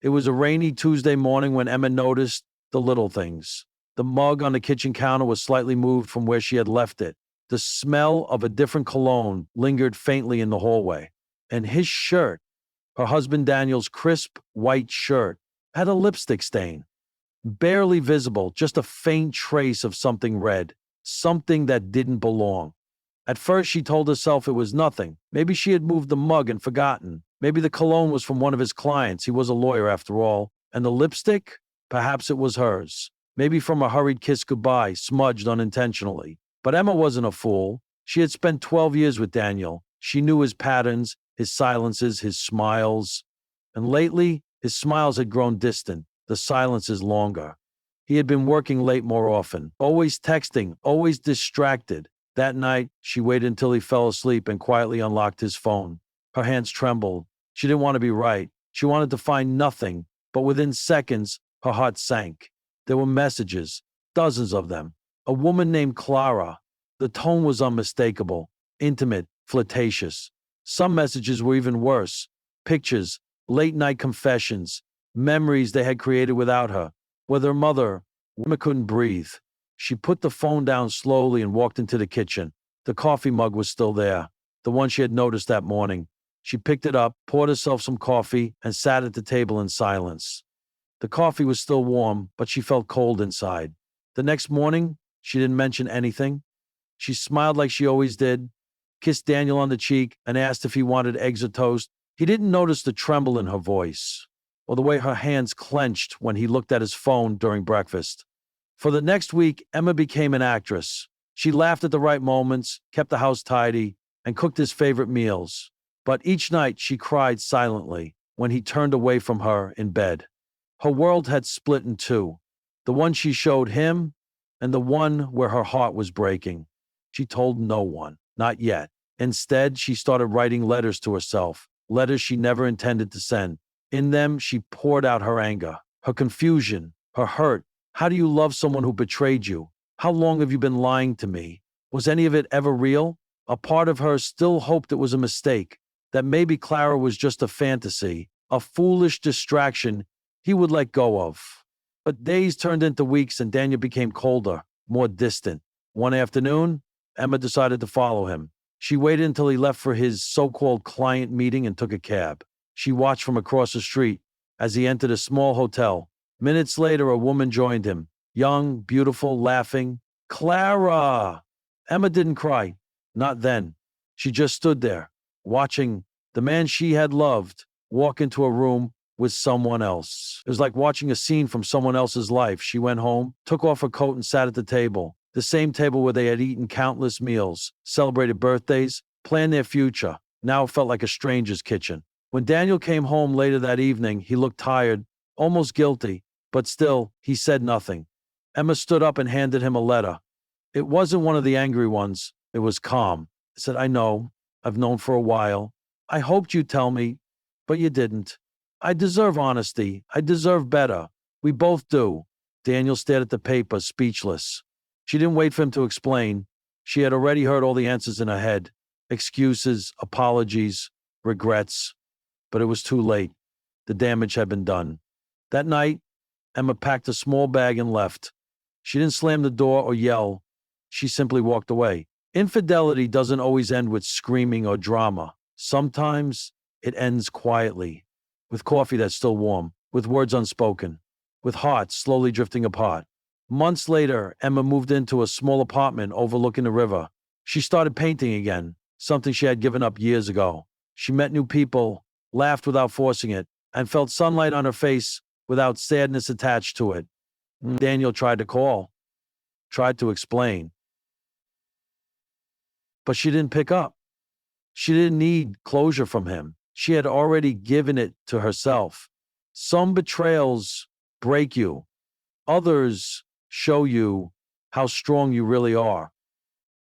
It was a rainy Tuesday morning when Emma noticed the little things. The mug on the kitchen counter was slightly moved from where she had left it. The smell of a different cologne lingered faintly in the hallway. And his shirt, her husband Daniel's crisp white shirt, had a lipstick stain. Barely visible, just a faint trace of something red, something that didn't belong. At first, she told herself it was nothing. Maybe she had moved the mug and forgotten. Maybe the cologne was from one of his clients. He was a lawyer after all. And the lipstick? Perhaps it was hers. Maybe from a hurried kiss goodbye, smudged unintentionally. But Emma wasn't a fool. She had spent 12 years with Daniel. She knew his patterns, his silences, his smiles. And lately, his smiles had grown distant, the silences longer. He had been working late more often, always texting, always distracted. That night, she waited until he fell asleep and quietly unlocked his phone. Her hands trembled. She didn't want to be right. She wanted to find nothing, but within seconds, her heart sank. There were messages, dozens of them. A woman named Clara. The tone was unmistakable, intimate, flirtatious. Some messages were even worse. Pictures, late-night confessions, memories they had created without her. With her mother, Emma couldn't breathe. She put the phone down slowly and walked into the kitchen. The coffee mug was still there, the one she had noticed that morning. She picked it up, poured herself some coffee, and sat at the table in silence. The coffee was still warm, but she felt cold inside. The next morning, she didn't mention anything. She smiled like she always did, kissed Daniel on the cheek, and asked if he wanted eggs or toast. He didn't notice the tremble in her voice, or the way her hands clenched when he looked at his phone during breakfast. For the next week, Emma became an actress. She laughed at the right moments, kept the house tidy, and cooked his favorite meals. But each night she cried silently when he turned away from her in bed. Her world had split in two, the one she showed him and the one where her heart was breaking. She told no one, not yet. Instead, she started writing letters to herself, letters she never intended to send. In them, she poured out her anger, her confusion, her hurt. How do you love someone who betrayed you? How long have you been lying to me? Was any of it ever real? A part of her still hoped it was a mistake, that maybe Clara was just a fantasy, a foolish distraction he would let go of. But days turned into weeks and Daniel became colder, more distant. One afternoon, Emma decided to follow him. She waited until he left for his so-called client meeting and took a cab. She watched from across the street as he entered a small hotel. Minutes later, a woman joined him, young, beautiful, laughing. Clara! Emma didn't cry. Not then. She just stood there, watching the man she had loved walk into a room with someone else. It was like watching a scene from someone else's life. She went home, took off her coat, and sat at the table, the same table where they had eaten countless meals, celebrated birthdays, planned their future. Now it felt like a stranger's kitchen. When Daniel came home later that evening, he looked tired, almost guilty, but still, he said nothing. Emma stood up and handed him a letter. It wasn't one of the angry ones. It was calm. It said, I know. I've known for a while. I hoped you'd tell me, but you didn't. I deserve honesty. I deserve better. We both do. Daniel stared at the paper, speechless. She didn't wait for him to explain. She had already heard all the answers in her head. Excuses, apologies, regrets. But it was too late. The damage had been done. That night, Emma packed a small bag and left. She didn't slam the door or yell. She simply walked away. Infidelity doesn't always end with screaming or drama. Sometimes it ends quietly, with coffee that's still warm, with words unspoken, with hearts slowly drifting apart. Months later, Emma moved into a small apartment overlooking the river. She started painting again, something she had given up years ago. She met new people, laughed without forcing it, and felt sunlight on her face without sadness attached to it. Daniel tried to call, tried to explain, but she didn't pick up. She didn't need closure from him. She had already given it to herself. Some betrayals break you. Others show you how strong you really are.